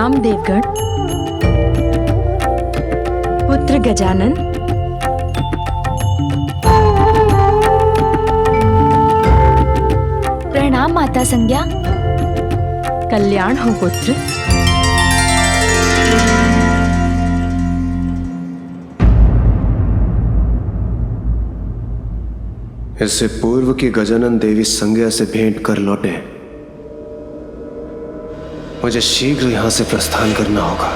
प्रणाम देवगण। पुत्र गजानन, प्रणाम माता संज्ञा। कल्याण हो पुत्र। इससे पूर्व की गजानन देवी संज्ञा से भेंट कर लौटे, मुझे शीघ्र यहां से प्रस्थान करना होगा।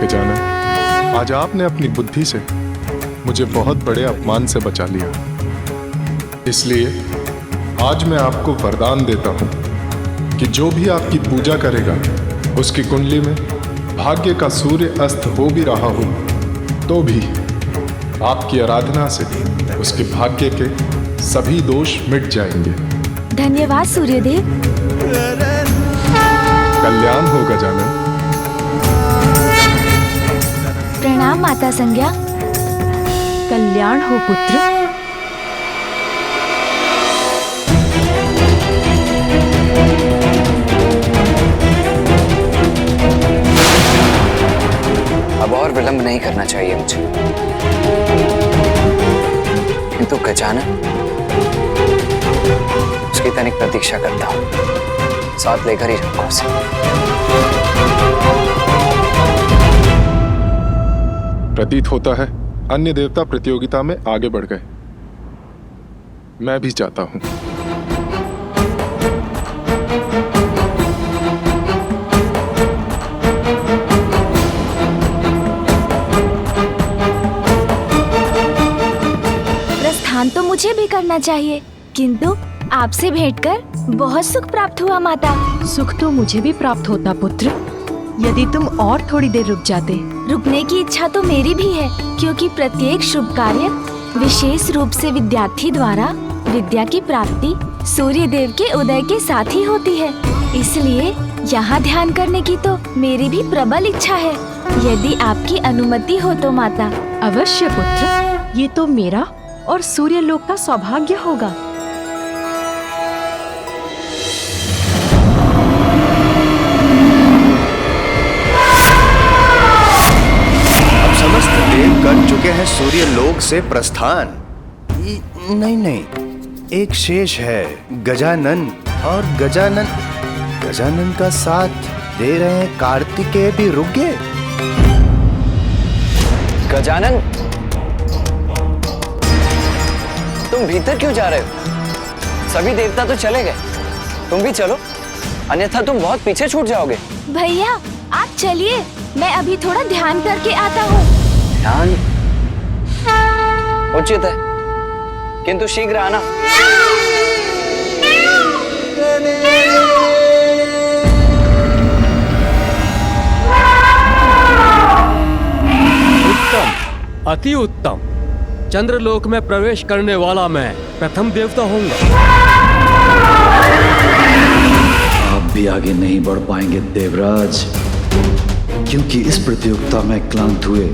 गजानन, आज आपने अपनी बुद्धि से मुझे बहुत बड़े अपमान से बचा लिया। इसलिए आज मैं आपको वरदान देता हूं कि जो भी आपकी पूजा करेगा, उसकी कुंडली में भाग्य का सूर्य अस्त हो भी रहा हो तो भी आपकी आराधना से उसके भाग्य के सभी दोष मिट जाएंगे। धन्यवाद सूर्यदेव। कल्याण हो गजानन। प्रणाम माता संज्ञा। कल्याण हो पुत्र। अब और विलंब नहीं करना चाहिए मुझे, किंतु गजानन, उसकी तनिक प्रतीक्षा करता हूं, साथ लेकर ही रहूंगा उसे। प्रतीत होता है अन्य देवता प्रतियोगिता में आगे बढ़ गए। मैं भी चाहता हूं। प्रस्थान तो मुझे भी करना चाहिए, किंतु आपसे भेंटकर बहुत सुख प्राप्त हुआ माता। सुख तो मुझे भी प्राप्त होता पुत्र, यदि तुम और थोड़ी देर रुक जाते। रुकने की इच्छा तो मेरी भी है, क्योंकि प्रत्येक शुभ कार्य विशेष रूप से विद्यार्थी द्वारा विद्या की प्राप्ति सूर्य देव के उदय के साथ ही होती है। इसलिए यहाँ ध्यान करने की तो मेरी भी प्रबल इच्छा है, यदि आपकी अनुमति हो तो माता। अवश्य पुत्र, ये तो मेरा और सूर्य लोक का सौभाग्य होगा। कर चुके हैं सूर्य लोक से प्रस्थान। नहीं, एक शेष है, गजानन। और गजानन का साथ दे रहे हैं कार्तिकेय भी रुक गए। गजानन, तुम भीतर क्यों जा रहे हो? सभी देवता तो चले गए, तुम भी चलो, अन्यथा तुम बहुत पीछे छूट जाओगे। भैया आप चलिए, मैं अभी थोड़ा ध्यान करके आता हूँ। ध्यान उचित है, किंतु शीघ्र आना। उत्तम, अति उत्तम। चंद्रलोक में प्रवेश करने वाला मैं प्रथम देवता होऊंगा। आप भी आगे नहीं बढ़ पाएंगे देवराज, क्योंकि इस प्रतियोगिता में क्लांत हुए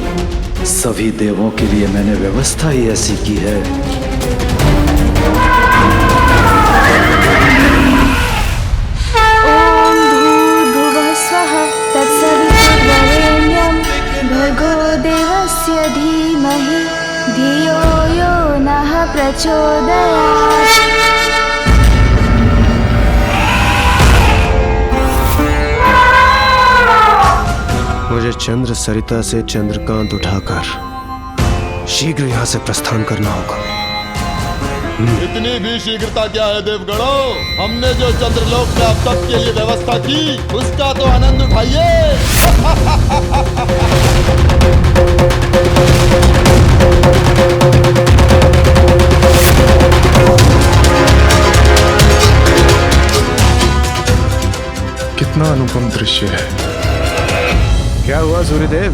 सभी देवों के लिए मैंने व्यवस्था ही ऐसी की है। ओम भूर्भुवः स्वः तत्सवितुर्वरेण्यं भर्गो देवस्य धीमहि धियो यो नः प्रचोदयात्। मुझे चंद्र सरिता से चंद्रकांत उठाकर शीघ्र यहाँ से प्रस्थान करना होगा। इतनी भी शीघ्रता क्या है देवगणों? हमने जो चंद्रलोक में अब तक के लिए व्यवस्था की, उसका तो आनंद उठाइए। दृश्य है। क्या हुआ सूर्यदेव?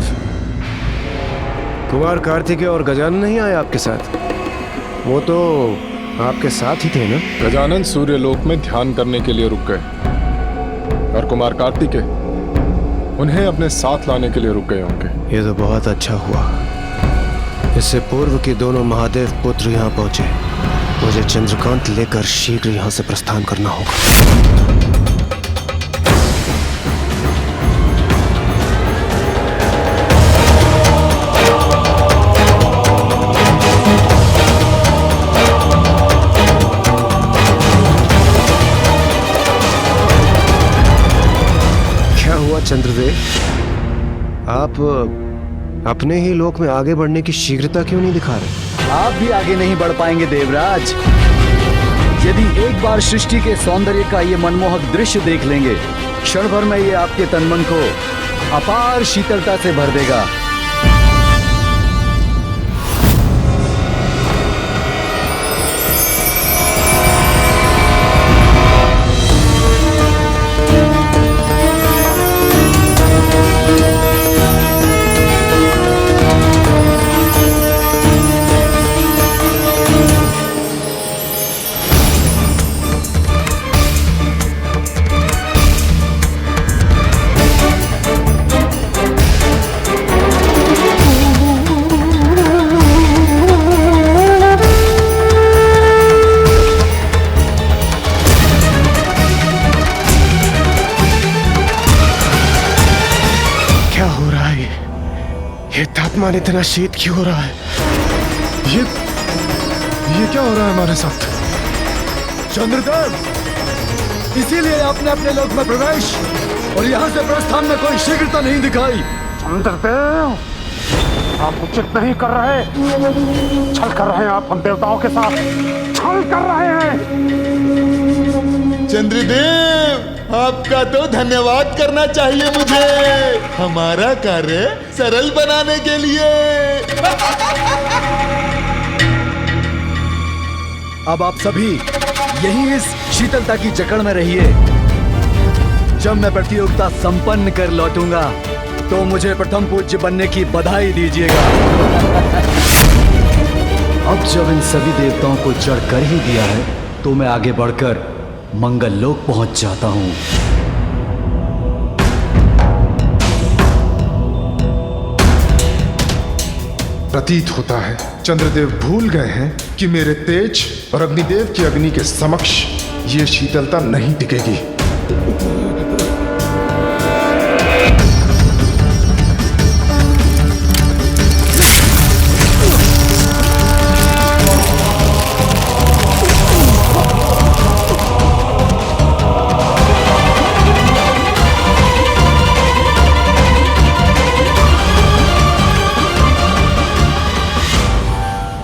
कुमार कार्तिकेय और गजानन नहीं आए आपके साथ? वो तो आपके साथ ही थे ना? गजानन सूर्यलोक में ध्यान करने के लिए रुक गए और कुमार कार्तिकेय उन्हें अपने साथ लाने के लिए रुक गए होंगे। ये तो बहुत अच्छा हुआ। इससे पूर्व के दोनों महादेव पुत्र यहाँ पहुंचे। मुझे चंद्रकांत लेकर शीघ्र यहाँ से प्रस्थान करना होगा। क्या हुआ चंद्रदेव? आप अपने ही लोक में आगे बढ़ने की शीघ्रता क्यों नहीं दिखा रहे? आप भी आगे नहीं बढ़ पाएंगे देवराज। यदि एक बार सृष्टि के सौंदर्य का ये मनमोहक दृश्य देख लेंगे, क्षण भर में ये आपके तन मन को अपार शीतलता से भर देगा। तापमान इतना शीत क्यों हो रहा है? ये क्या हो रहा है हमारे साथ? चंद्रदेव, इसीलिए आपने अपने लोक में प्रवेश और यहाँ से प्रस्थान में कोई शीघ्रता नहीं दिखाई। चंद्रदेव, आप उचित नहीं कर रहे। छल कर रहे हैं आप हम देवताओं के साथ। छल कर रहे हैं। चंद्रदेव, आपका तो धन्यवाद करना चाहिए मुझे, हमारा कार्य सरल बनाने के लिए। अब आप सभी यहीं इस शीतलता की जकड़ में रहिए। जब मैं प्रतियोगिता संपन्न कर लौटूंगा तो मुझे प्रथम पूज्य बनने की बधाई दीजिएगा। अब जब इन सभी देवताओं को जड़ कर ही दिया है तो मैं आगे बढ़कर मंगल लोक पहुंच जाता हूं। प्रतीत होता है चंद्रदेव भूल गए हैं कि मेरे तेज और अग्निदेव की अग्नि के समक्ष ये शीतलता नहीं टिकेगी।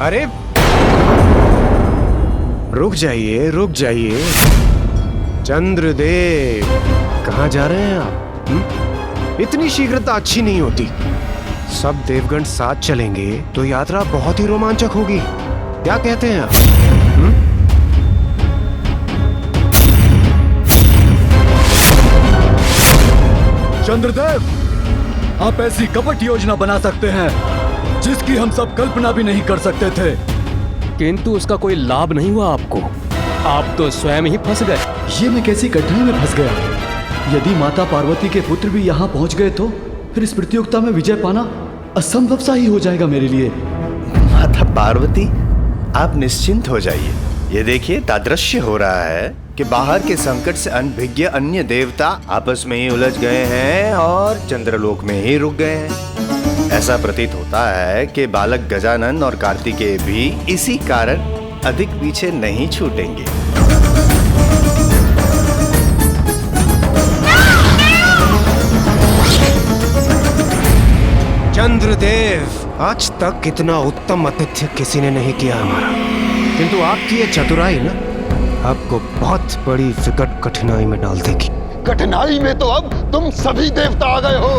अरे रुक जाइए, रुक जाइए। चंद्रदेव, कहाँ जा रहे हैं आप? इतनी शीघ्रता अच्छी नहीं होती। सब देवगण साथ चलेंगे तो यात्रा बहुत ही रोमांचक होगी। क्या कहते हैं आप? चंद्रदेव, आप ऐसी कपट योजना बना सकते हैं जिसकी हम सब कल्पना भी नहीं कर सकते थे, किंतु उसका कोई लाभ नहीं हुआ आपको। आप तो स्वयं ही फंस गए। ये मैं कैसी कठिनाई में फंस गया? यदि माता पार्वती के पुत्र भी यहाँ पहुँच गए तो फिर इस प्रतियोगिता में विजय पाना असंभव सा ही हो जाएगा मेरे लिए। माता पार्वती, आप निश्चिंत हो जाइए। ये देखिए, तादृश्य हो रहा है कि बाहर के संकट से अनभिज्ञ अन्य देवता आपस में ही उलझ गए हैं और चंद्रलोक में ही रुक गए हैं। ऐसा प्रतीत होता है कि बालक गजानन और कार्तिकेय भी इसी कारण अधिक पीछे नहीं छूटेंगे। चंद्रदेव, आज तक इतना उत्तम आतिथ्य किसी ने नहीं किया हमारा, किंतु आपकी ये चतुराई ना आपको बहुत बड़ी विकट कठिनाई में डाल देगी। कठिनाई में तो अब तुम सभी देवता आ गए हो।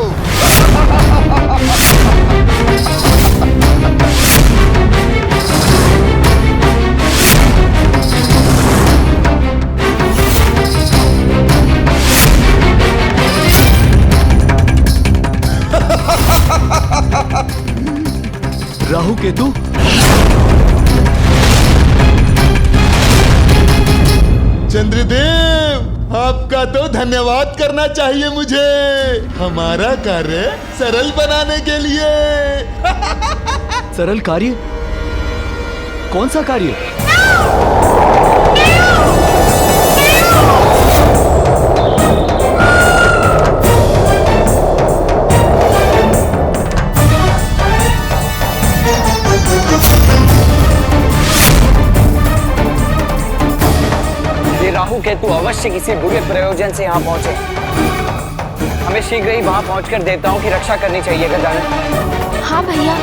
चंद्रदेव, आपका तो धन्यवाद करना चाहिए मुझे, हमारा कार्य सरल बनाने के लिए। सरल कार्य? कौन सा कार्य? ये राहु केतु अवश्य किसी बुरे प्रयोजन से यहाँ पहुंचे। हमें शीघ्र ही वहां पहुंचकर देवताओं की रक्षा करनी चाहिए गजानन। हाँ भैया।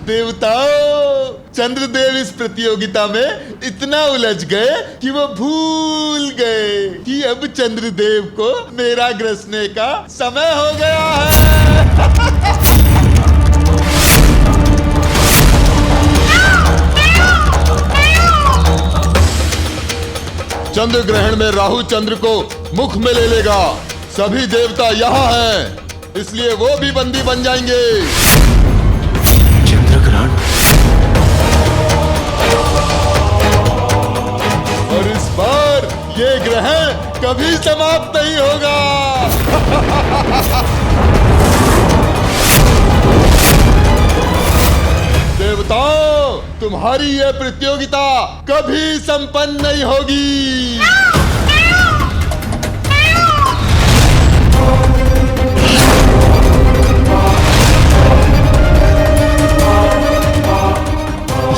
देवताओं, चंद्रदेव इस प्रतियोगिता में इतना उलझ गए कि वो भूल गए कि अब चंद्रदेव को मेरा ग्रसने का समय हो गया है। चंद्र ग्रहण में राहु चंद्र को मुख में ले लेगा। सभी देवता यहाँ हैं, इसलिए वो भी बंदी बन जाएंगे। चंद्र ग्रहण? और इस बार ये ग्रहण कभी समाप्त नहीं होगा। देवताओं, तुम्हारी यह प्रतियोगिता कभी संपन्न नहीं होगी।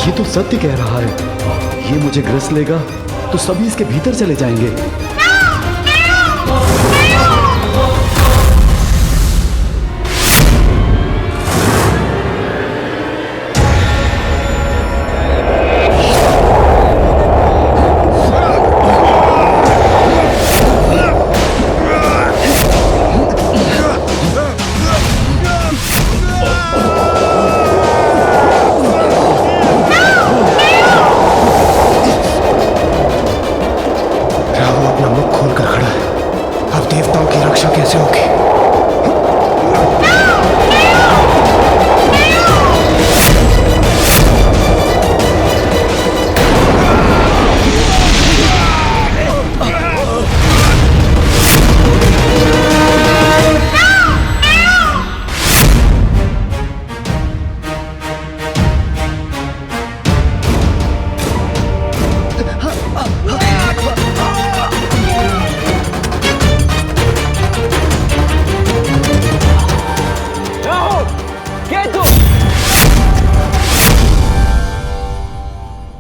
ये तो सत्य कह रहा है। ये मुझे ग्रस लेगा तो सभी इसके भीतर चले जाएंगे।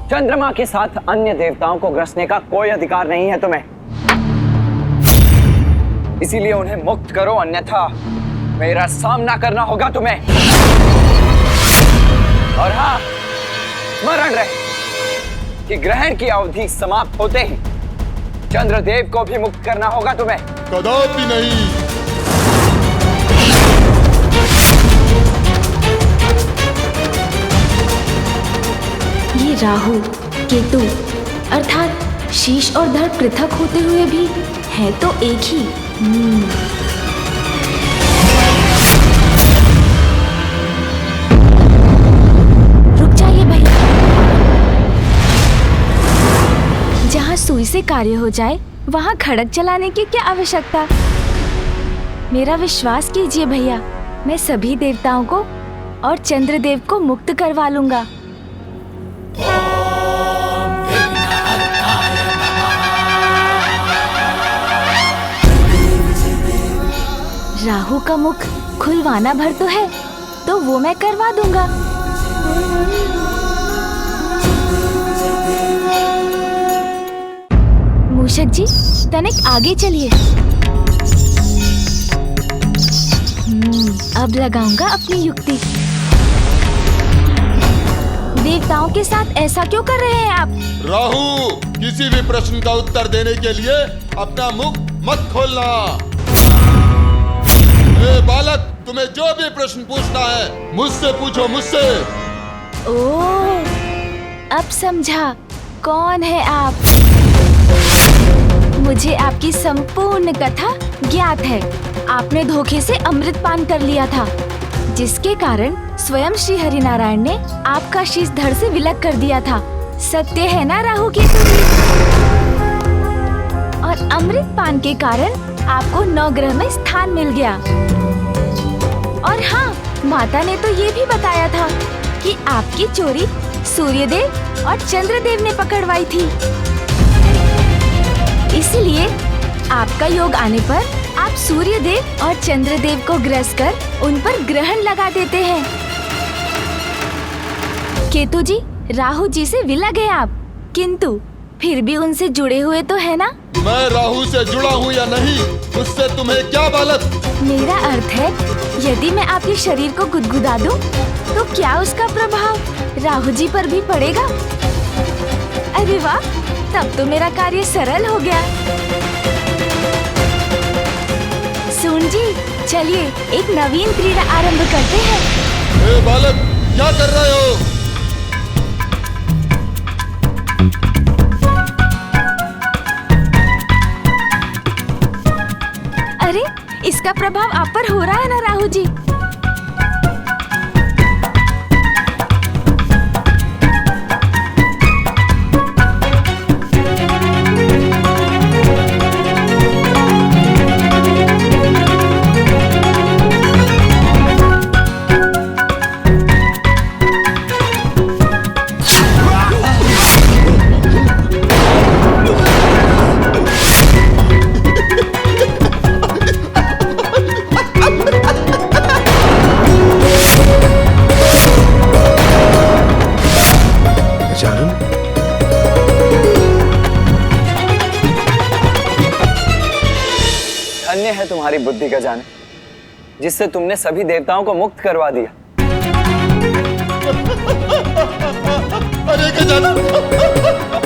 चंद्रमा के साथ अन्य देवताओं को ग्रसने का कोई अधिकार नहीं है तुम्हें, इसीलिए उन्हें मुक्त करो, अन्यथा मेरा सामना करना होगा तुम्हें। और हाँ, स्मरण रहे कि ग्रहण की अवधि समाप्त होते ही चंद्रदेव को भी मुक्त करना होगा तुम्हें। कदापि नहीं। ये राहु केतु अर्थात शीश और धड़ पृथक होते हुए भी है तो एक ही। रुक जाइए भैया। जहाँ सुई से कार्य हो जाए वहाँ खड़क चलाने की क्या आवश्यकता। मेरा विश्वास कीजिए भैया, मैं सभी देवताओं को और चंद्रदेव को मुक्त करवा लूंगा। राहु का मुख खुलवाना भर तो है, तो वो मैं करवा दूंगा। मूषक जी, तनिक आगे चलिए। अब लगाऊंगा अपनी युक्ति। देवताओं के साथ ऐसा क्यों कर रहे हैं आप? राहु, किसी भी प्रश्न का उत्तर देने के लिए अपना मुख मत खोलना। ए बालक, तुम्हें जो भी प्रश्न पूछना है मुझसे पूछो, मुझसे। ओह, अब समझा कौन है आप। मुझे आपकी संपूर्ण कथा ज्ञात है। आपने धोखे से अमृत पान कर लिया था, जिसके कारण स्वयं श्री हरिनारायण ने आपका शीश धड़ से विलग कर दिया था। सत्य है ना राहु केतु जी? और अमृत पान के कारण आपको नवग्रह में स्थान मिल गया। और हाँ, माता ने तो ये भी बताया था कि आपकी चोरी सूर्यदेव और चंद्रदेव ने पकड़वाई थी। इसलिए आपका योग आने पर आप सूर्यदेव और चंद्रदेव को ग्रस कर उन पर ग्रहण लगा देते हैं। केतु जी, राहु जी से विलग हैं आप, किंतु फिर भी उनसे जुड़े हुए तो है ना? मैं राहु से जुड़ा हूँ या नहीं, उससे तुम्हें क्या बालक? मेरा अर्थ है, यदि मैं आपके शरीर को गुदगुदा दूं, तो क्या उसका प्रभाव राहु जी पर भी पड़ेगा? अरे वाह, तब तो मेरा कार्य सरल हो गया। सुन जी, चलिए एक नवीन क्रीड़ा आरंभ करते हैं। ए बालक, क्या कर रहे हो? अरे, इसका प्रभाव आप पर हो रहा है ना राहु जी? धन्य है तुम्हारी बुद्धि गजानन, जिससे तुमने सभी देवताओं को मुक्त करवा दिया। अरे गजानन,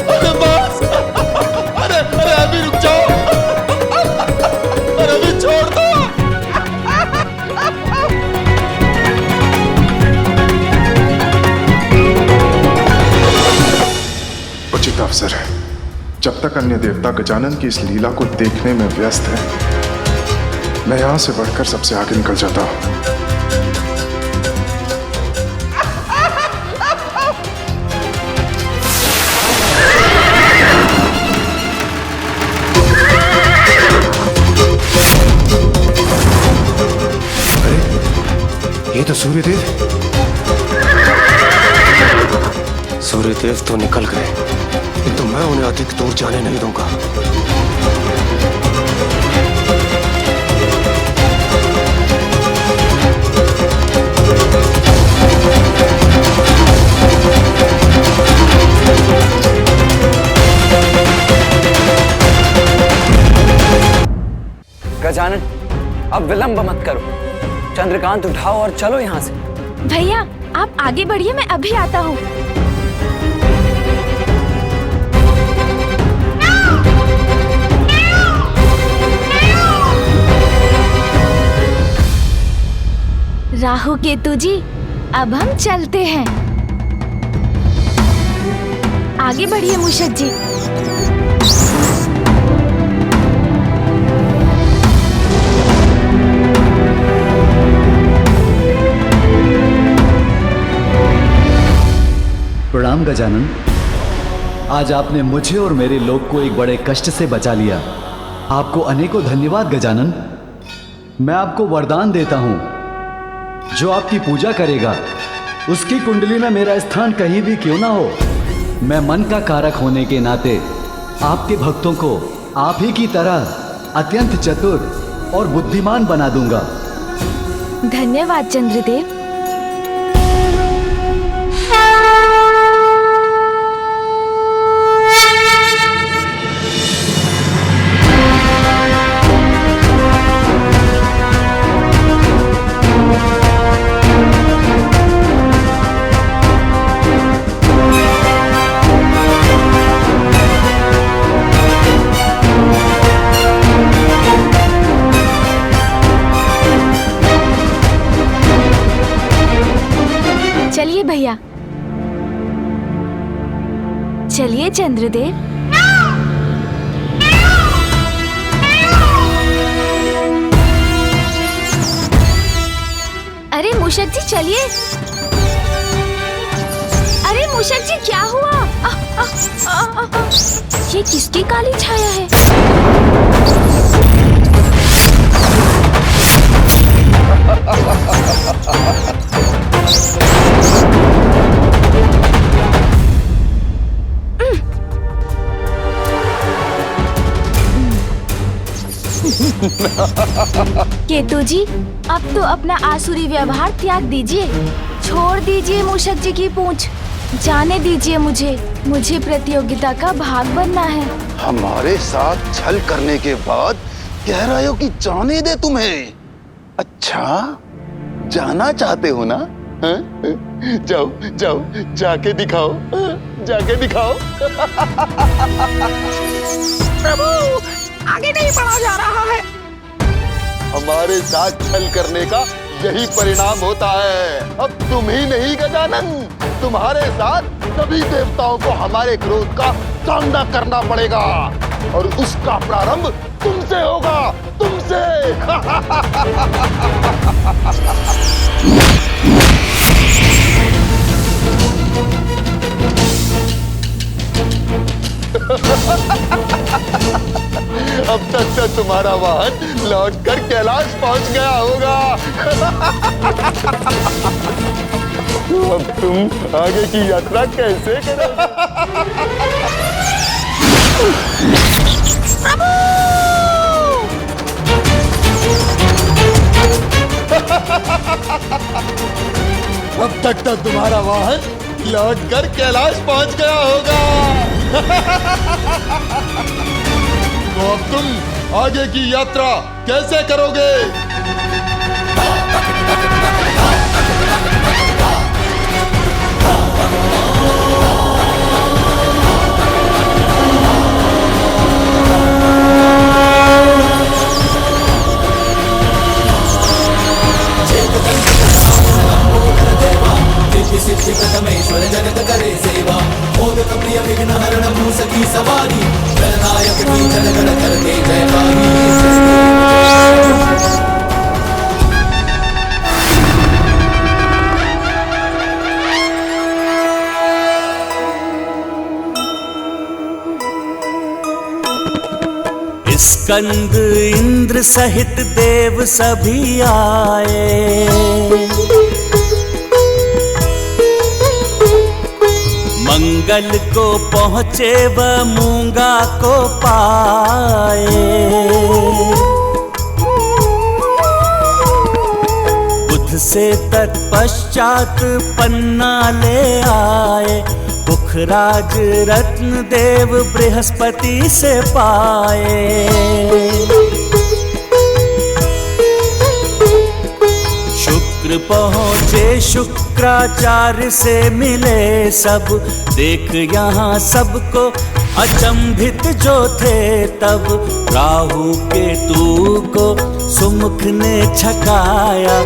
अरे बस, अरे अभी रुक जाओ, अरे अभी छोड़ दो। उचित अवसर है। जब तक अन्य देवता गजानन की इस लीला को देखने में व्यस्त है, मैं यहां से बढ़कर सबसे आगे निकल जाता हूं। अरे, ये तो सूर्यदेव तो निकल गए, किंतु मैं उन्हें अधिक दूर जाने नहीं दूंगा। गजानन, अब विलंब मत करो, चंद्रकांत उठाओ और चलो यहाँ से। भैया, आप आगे बढ़िए, मैं अभी आता हूँ। राहु केतु जी, अब हम चलते हैं। आगे बढ़िए मूषक जी। प्रणाम गजानन, आज आपने मुझे और मेरे लोग को एक बड़े कष्ट से बचा लिया। आपको अनेकों धन्यवाद गजानन। मैं आपको वरदान देता हूं, जो आपकी पूजा करेगा उसकी कुंडली में मेरा स्थान कहीं भी क्यों ना हो, मैं मन का कारक होने के नाते आपके भक्तों को आप ही की तरह अत्यंत चतुर और बुद्धिमान बना दूंगा। धन्यवाद चंद्रदेव। चलिए भैया, चलिए चंद्रदेव। अरे मूषक जी चलिए। अरे मूषक जी क्या हुआ? ये किसकी काली छाया है? केतु जी, अब तो अपना आसुरी व्यवहार त्याग दीजिए। छोड़ दीजिए मूषक जी की पूंछ। जाने दीजिए मुझे प्रतियोगिता का भाग बनना है। हमारे साथ छल करने के बाद कह रहे हो कि जाने दे तुम्हें? अच्छा, जाना चाहते हो ना? जाओ जाओ, जाके दिखाओ, जाके दिखाओ। प्रभु, आगे नहीं बढ़ा जा रहा है। हमारे साथ छल करने का यही परिणाम होता है। अब तुम ही नहीं गजानन, तुम्हारे साथ सभी देवताओं को हमारे क्रोध का सामना करना पड़ेगा और उसका प्रारंभ तुमसे होगा, तुमसे। अब तक तो तुम्हारा वाहन लौटकर कैलाश पहुंच गया होगा। तो अब तुम आगे की यात्रा कैसे करोगे? अब तक तो तुम्हारा वाहन लौटकर कैलाश पहुंच गया होगा। तो अब तुम आगे की यात्रा कैसे करोगे? प्रथमेश्वर जगत करे सेवा, मोदक प्रिय विघ्न हरण मूसकी सवारी, गणनायक की जन गण करते जयकारी। स्कंद इंद्र सहित देव सभी आए, मंगल को पहुँचे व मूंगा को पाए। बुध से तत्पश्चात पन्ना ले आए, पुखराज रत्न देव बृहस्पति से पाए। शुक्र पहुँचे शुक्राचार्य से मिले सब, देख यहाँ सबको अचंभित जो थे तब। राहु केतु को सुमुख ने छकाया,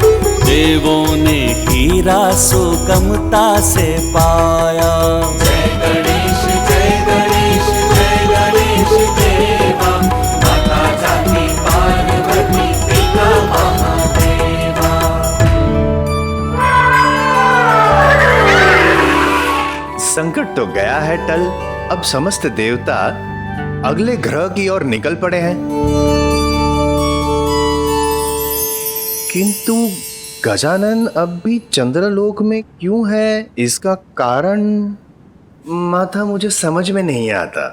देवों ने हीरा सुगमता से पाया। जय गणेश जय गणेश जय गणेश देवा, माता जाति पार्वती पिता महादेवा। संकट तो गया है टल। अब समस्त देवता अगले ग्रह की ओर निकल पड़े हैं, किंतु गजानन अब भी चंद्रलोक में क्यों है, इसका कारण माता मुझे समझ में नहीं आता।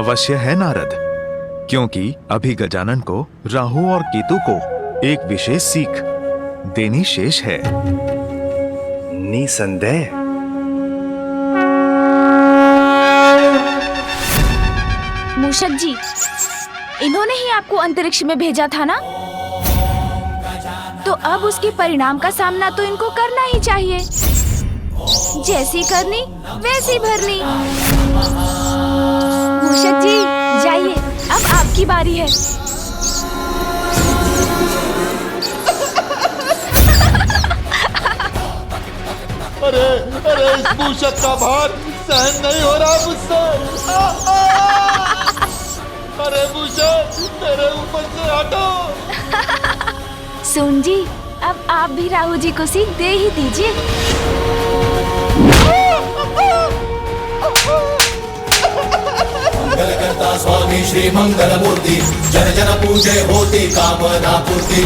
अवश्य है नारद, क्योंकि अभी गजानन को राहु और केतु को एक विशेष सीख देनी शेष है। निसंदेह। मूषक जी, इन्होंने ही आपको अंतरिक्ष में भेजा था ना? तो अब उसके परिणाम का सामना तो इनको करना ही चाहिए। जैसी करनी वैसी भरनी। मूषक जी जाइए, अब आपकी बारी है। अरे अरे, इस मूषक का भार सहन नहीं हो रहा मुझसे। अरे मूषक, मेरे ऊपर से हटो। सुन जी, अब आप भी राहु जी को सीख दे ही दीजिए। मंगल करता स्वामी श्री मंगल मूर्ति, जन जन पूजे होती कामना पूर्ति।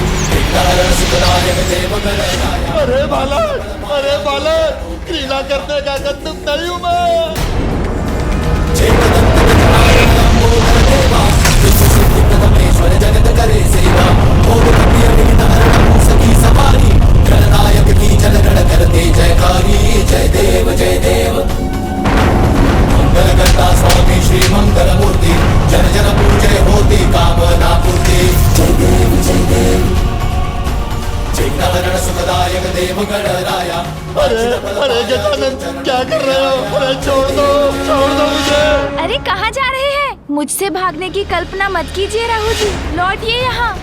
अरे बालक, क्रीड़ा करने का तुम नहीं हूँ मैं। जगत करे सेवा, सखी सवारी, जननायक की जनगण करते जयकारी। जय देव जय देव। मंगल करता स्वामी श्री मंगल मूर्ति, जन जन पूजे होती कामना पूर्ति। जय देव जय देव। जिग्नहरण सुखदायक देव गणराया। अरे गजानन, क्या कर रहे हो? अरे छोड़ दो मुझे। अरे कहाँ जा रहे हैं? मुझसे भागने की कल्पना मत कीजिए राहु जी, लौटिए यहाँ।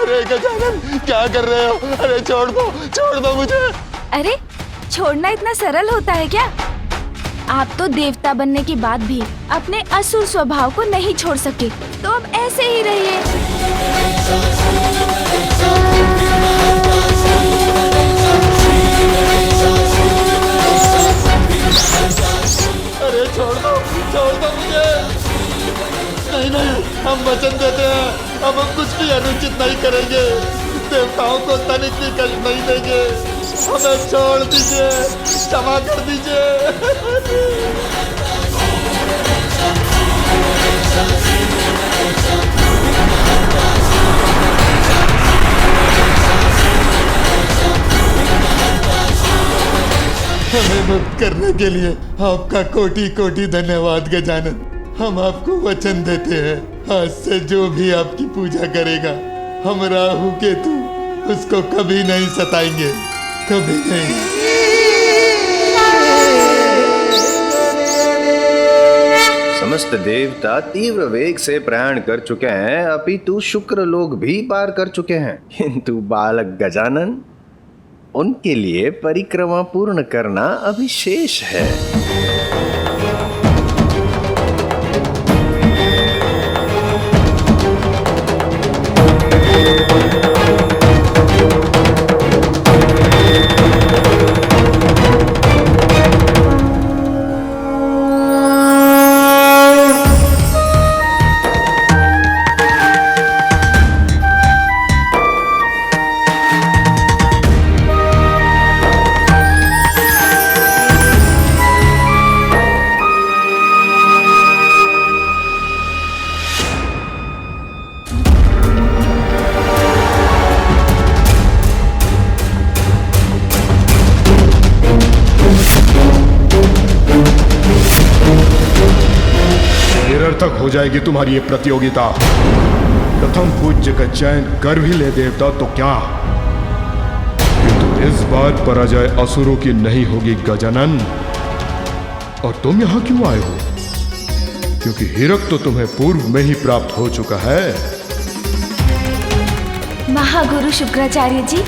अरे गजानन, क्या कर रहे हो? अरे छोड़ दो मुझे। अरे छोड़ना इतना सरल होता है क्या? आप तो देवता बनने के बाद भी अपने असुर स्वभाव को नहीं छोड़ सके, तो अब ऐसे ही रहिए। अरे छोड़ दो मुझे। नहीं, हम वचन देते हैं, अब हम कुछ भी अनुचित नहीं करेंगे। देवताओं को तनिक भी कष्ट नहीं देंगे। हमें छोड़ दीजिए, क्षमा कर दीजिए। हमें मुक्त करने के लिए आपका कोटि कोटि धन्यवाद गजानन। हम आपको वचन देते हैं, आज से जो भी आपकी पूजा करेगा, हम राहु केतु उसको कभी नहीं सताएंगे, कभी नहीं। समस्त देवता तीव्र वेग से प्रयाण कर चुके हैं, अपितु शुक्र लोग भी पार कर चुके हैं, किंतु बालक गजानन, उनके लिए परिक्रमा पूर्ण करना अभी शेष है। निरर्थक हो जाएगी तुम्हारी ये प्रतियोगिता। प्रथम पूज्य का चयन कर भी ले देवता तो क्या, किंतु इस बार पराजय असुरों की नहीं होगी गजानन। और तुम यहां क्यों आए हो? क्योंकि हीरक तो तुम्हें पूर्व में ही प्राप्त हो चुका है। महागुरु शुक्राचार्य जी,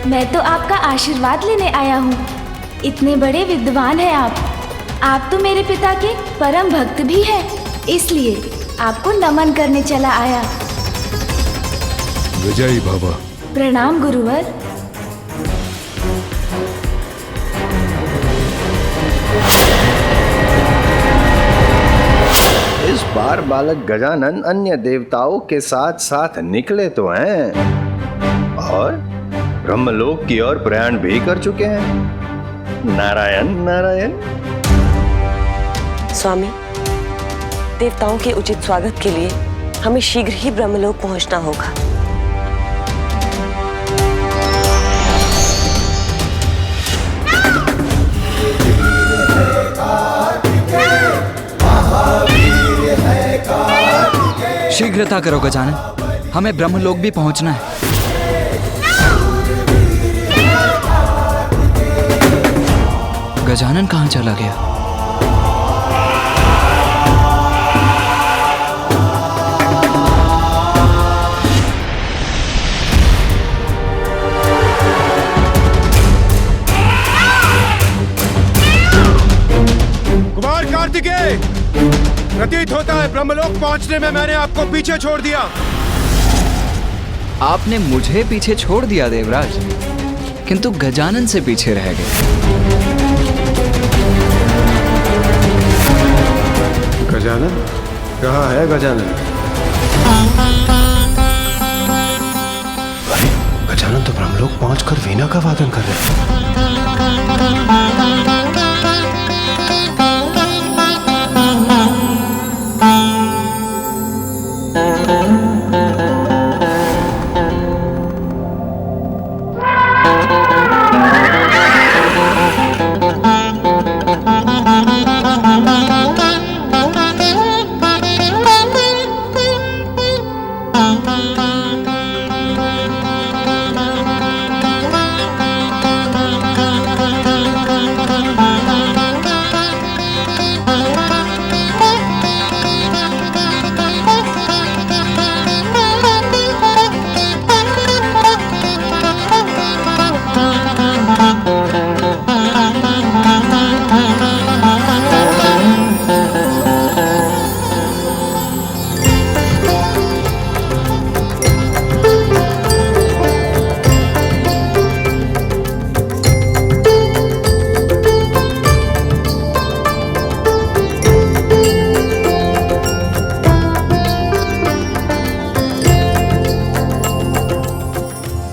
मैं तो आपका आशीर्वाद लेने आया हूँ। इतने बड़े विद्वान हैं आप तो मेरे पिता के परम भक्त भी हैं, इसलिए आपको नमन करने चला आया। विजयी भव। प्रणाम गुरुवर। इस बार बालक गजानन अन्य देवताओं के साथ साथ निकले तो हैं और ब्रह्मलोक की ओर प्रयाण भी कर चुके हैं। नारायण नारायण। स्वामी, देवताओं के उचित स्वागत के लिए हमें शीघ्र ही ब्रह्मलोक पहुंचना होगा। शीघ्रता करो गजानन, हमें ब्रह्मलोक भी पहुंचना है। गजानन कहाँ चला गया? कार्तिकेय, प्रतीत होता है ब्रह्मलोक पहुंचने में मैंने आपको पीछे छोड़ दिया। आपने मुझे पीछे छोड़ दिया देवराज, किंतु गजानन से पीछे रह गए। गजानन? कहाँ है गजानन? अरे गजानन तो ब्रह्मलोक पहुंचकर वीणा का वादन कर रहे हैं।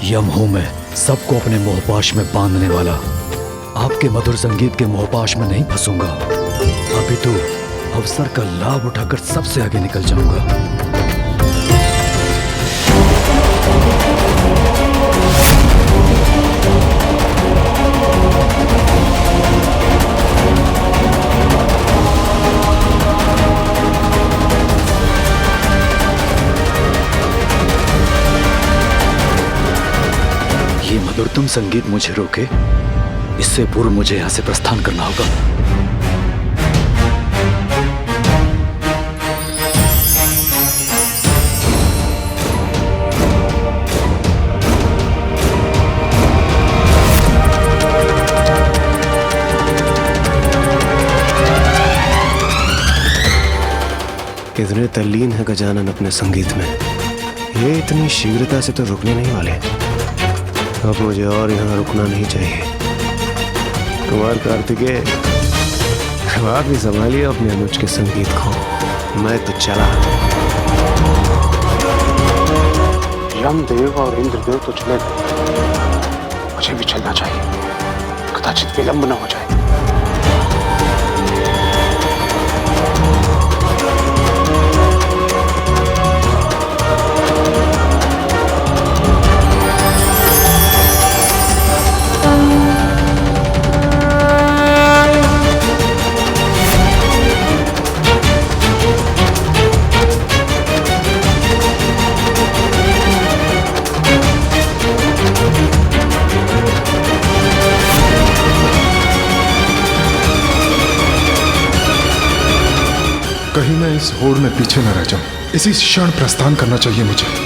यम हूं मैं, सबको अपने मोहपाश में बांधने वाला। आपके मधुर संगीत के मोहपाश में नहीं फंसूंगा। अभी तो अवसर का लाभ उठाकर सबसे आगे निकल जाऊंगा। ये मधुरतम संगीत मुझे रोके, इससे पूर्व मुझे यहां से प्रस्थान करना होगा। कितने तल्लीन है गजानन अपने संगीत में। ये इतनी शीघ्रता से तो रुकने नहीं वाले। अब मुझे और यहाँ रुकना नहीं चाहिए। कुमार कार्तिकेय, आप भी संभालिए अपने अनुज के संगीत को। मैं तो चला। यमदेव और इंद्रदेव तो चले गए, मुझे भी चलना चाहिए, कदाचित विलंब न हो जाए। कहीं मैं इस होड़ में पीछे न रह जाऊं। इसी क्षण प्रस्थान करना चाहिए मुझे।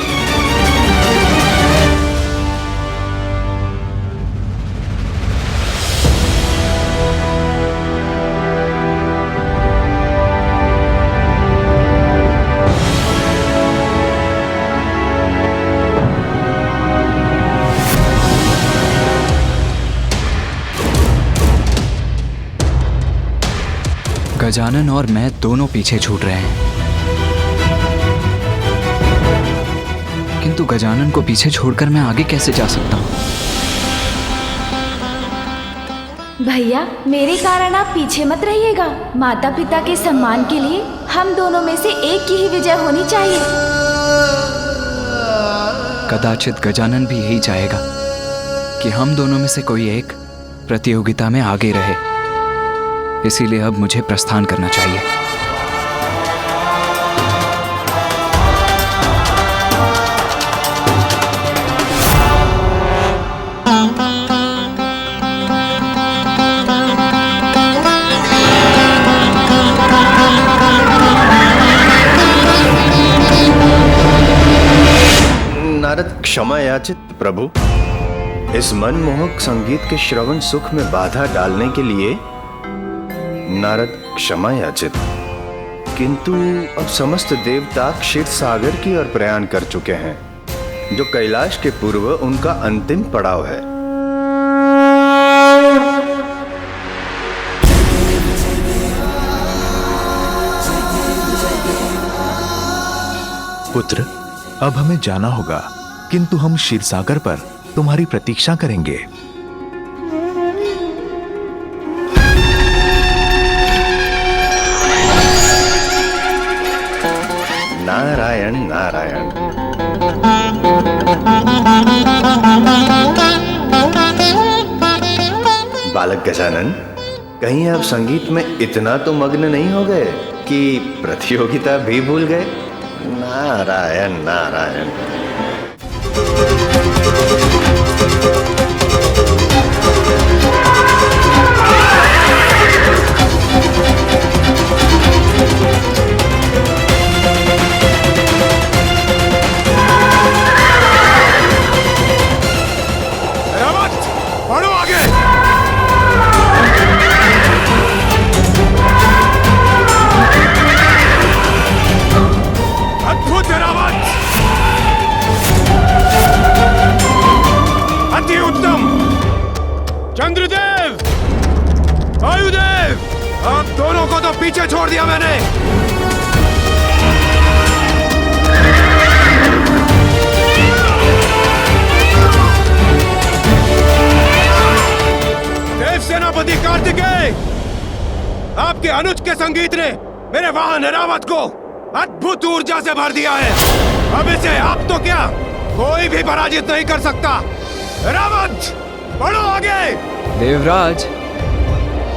गजानन और मैं दोनों पीछे छूट रहे हैं, किंतु गजानन को पीछे छोड़कर मैं आगे कैसे जा सकता हूँ? भैया, मेरे कारण आप पीछे मत रहिएगा। माता पिता के सम्मान के लिए हम दोनों में से एक की ही विजय होनी चाहिए। कदाचित गजानन भी यही चाहेगा कि हम दोनों में से कोई एक प्रतियोगिता में आगे रहे। इसीलिए अब मुझे प्रस्थान करना चाहिए। नारद, क्षमा याचित प्रभु। इस मनमोहक संगीत के श्रवण सुख में बाधा डालने के लिए नारद क्षमा याचित, किंतु अब समस्त देवता क्षीर सागर की ओर प्रयाण कर चुके हैं, जो कैलाश के पूर्व उनका अंतिम पड़ाव है। पुत्र, अब हमें जाना होगा, किंतु हम क्षीरसागर पर तुम्हारी प्रतीक्षा करेंगे। नारायण नारायण। बालक गजानन, कहीं आप संगीत में इतना तो मग्न नहीं हो गए कि प्रतियोगिता भी भूल गए? नारायण नारायण। बढ़ो आगे। अद्भुत रावत, अति उत्तम। चंद्रदेव, वायुदेव, आप दोनों को तो पीछे छोड़ दिया मैंने। देव सेनापति कार्तिकेय, आपके अनुज के संगीत ने मेरे वाहन ऐरावत को अद्भुत ऊर्जा से भर दिया है। अब इसे आप तो क्या, कोई भी पराजित नहीं कर सकता। ऐरावत, बढ़ो आगे। देवराज,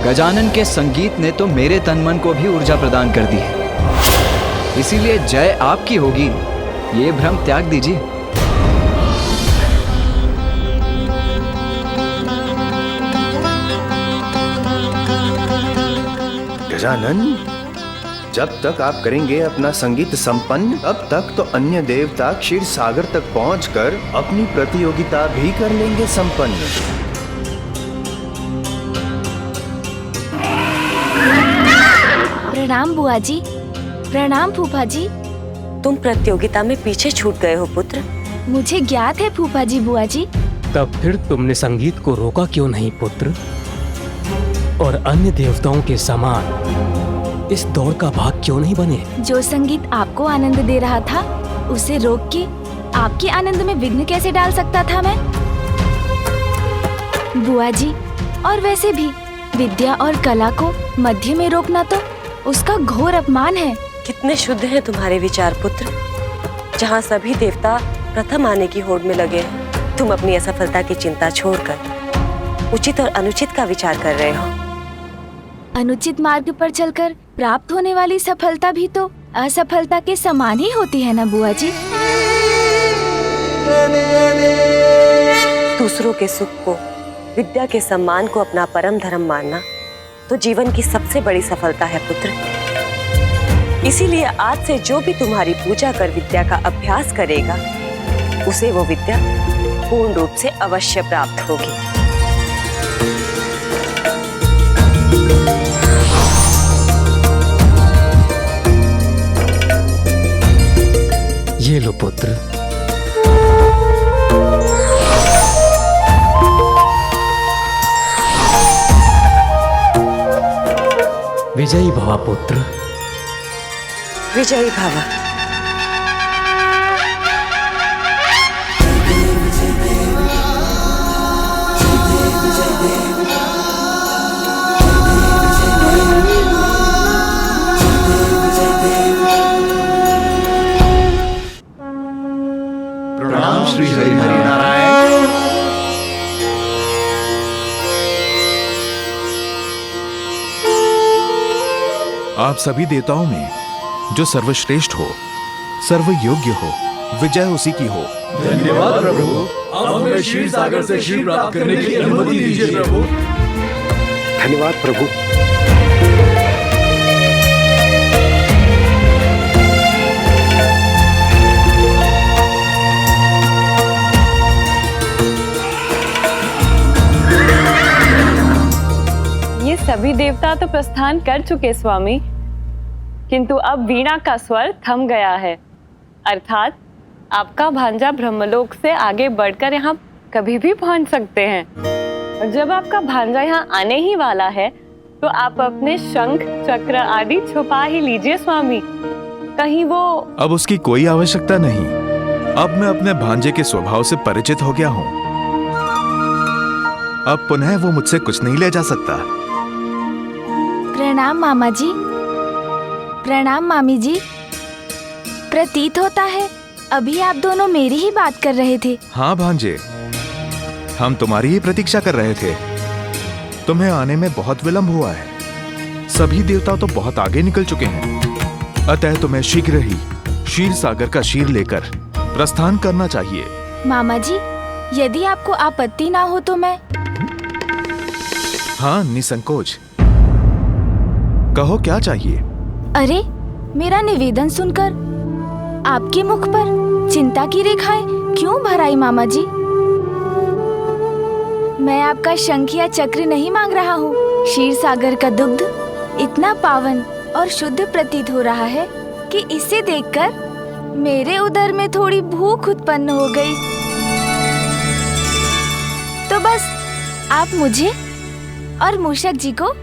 गजानन के संगीत ने तो मेरे तन मन को भी ऊर्जा प्रदान कर दी है, इसीलिए जय आपकी होगी, ये भ्रम त्याग दीजिए। गजानन, जब तक आप करेंगे अपना संगीत संपन्न, तब तक तो अन्य देवता क्षीर सागर तक पहुंचकर अपनी प्रतियोगिता भी कर लेंगे संपन्न। प्रणाम बुआ जी। प्रणाम फूफा जी। तुम प्रतियोगिता में पीछे छूट गए हो पुत्र। मुझे ज्ञात है फूफा जी बुआ जी। तब फिर तुमने संगीत को रोका क्यों नहीं पुत्र? और अन्य देवताओं के समान इस दौड़ का भाग क्यों नहीं बने? जो संगीत आपको आनंद दे रहा था, उसे रोक के आपके आनंद में विघ्न कैसे डाल सकता था मैं? बुआ जी, और वैसे भी विद्या और कला को मध्य में रोकना तो उसका घोर अपमान है। कितने शुद्ध हैं तुम्हारे विचार पुत्र। जहाँ सभी देवता प्रथम आने की होड़ में लगे हैं, तुम अपनी असफलता की चिंता छोड़कर उचित और अनुचित का विचार कर रहे हो। अनुचित मार्ग पर चलकर प्राप्त होने वाली सफलता भी तो असफलता के समान ही होती है ना बुआ जी। दूसरों के सुख को, विद्या के सम्मान को अपना परम धर्म मानना तो जीवन की सबसे बड़ी सफलता है पुत्र। इसीलिए आज से जो भी तुम्हारी पूजा कर विद्या का अभ्यास करेगा, उसे वो विद्या पूर्ण रूप से अवश्य प्राप्त होगी। ये लो पुत्र। विजयी भवा पुत्र। विजयी भवा। प्रणाम श्री हरि नारायण। आप सभी देवताओं में जो सर्वश्रेष्ठ हो, सर्वयोग्य हो, विजय उसी की हो। धन्यवाद प्रभु। अब हमें क्षीर सागर से क्षीर प्राप्त करने की अनुमति दीजिए प्रभु। धन्यवाद प्रभु। ये सभी देवता तो प्रस्थान कर चुके स्वामी, किंतु अब वीणा का स्वर थम गया है। अर्थात आपका भांजा ब्रह्मलोक से आगे बढ़कर यहाँ कभी भी पहुँच सकते हैं। और जब आपका भांजा यहाँ आने ही वाला है तो आप अपने शंख चक्र आदि छुपा ही लीजिए स्वामी, कहीं वो। अब उसकी कोई आवश्यकता नहीं। अब मैं अपने भांजे के स्वभाव से परिचित हो गया हूँ। अब पुनः वो मुझसे कुछ नहीं ले जा सकता। प्रणाम मामा जी। प्रणाम मामी जी। प्रतीत होता है अभी आप दोनों मेरी ही बात कर रहे थे। हाँ भांजे, हम तुम्हारी ही प्रतीक्षा कर रहे थे। तुम्हें आने में बहुत विलंब हुआ है। सभी देवता तो बहुत आगे निकल चुके हैं, अतः तुम्हें शीघ्र ही क्षीर सागर का शीर लेकर प्रस्थान करना चाहिए। मामा जी, यदि आपको आपत्ति ना हो तो मैं। हाँ, निसंकोच कहो, क्या चाहिए? अरे, मेरा निवेदन सुनकर आपके मुख पर चिंता की रेखाएं क्यों भर आई मामा जी? मैं आपका शंख या चक्र नहीं मांग रहा हूँ। क्षीर सागर का दुग्ध इतना पावन और शुद्ध प्रतीत हो रहा है कि इसे देखकर मेरे उदर में थोड़ी भूख उत्पन्न हो गई। तो बस आप मुझे और मूषक जी को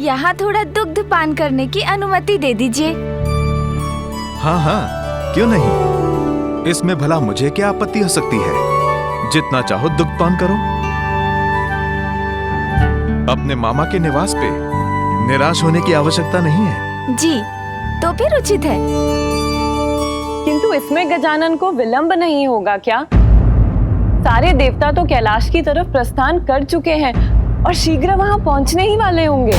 यहाँ थोड़ा दुग्ध पान करने की अनुमति दे दीजिए। हाँ हाँ, क्यों नहीं। इसमें भला मुझे क्या आपत्ति हो सकती है। जितना चाहो दुग्ध पान करो। अपने मामा के निवास पे निराश होने की आवश्यकता नहीं है। जी, तो फिर उचित है। किंतु इसमें गजानन को विलंब नहीं होगा क्या? सारे देवता तो कैलाश की तरफ प्रस्थान कर चुके हैं और शीघ्र वहां पहुंचने ही वाले होंगे।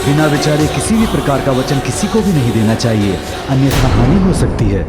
बिना विचारे किसी भी प्रकार का वचन किसी को भी नहीं देना चाहिए, अन्यथा हानि हो सकती है।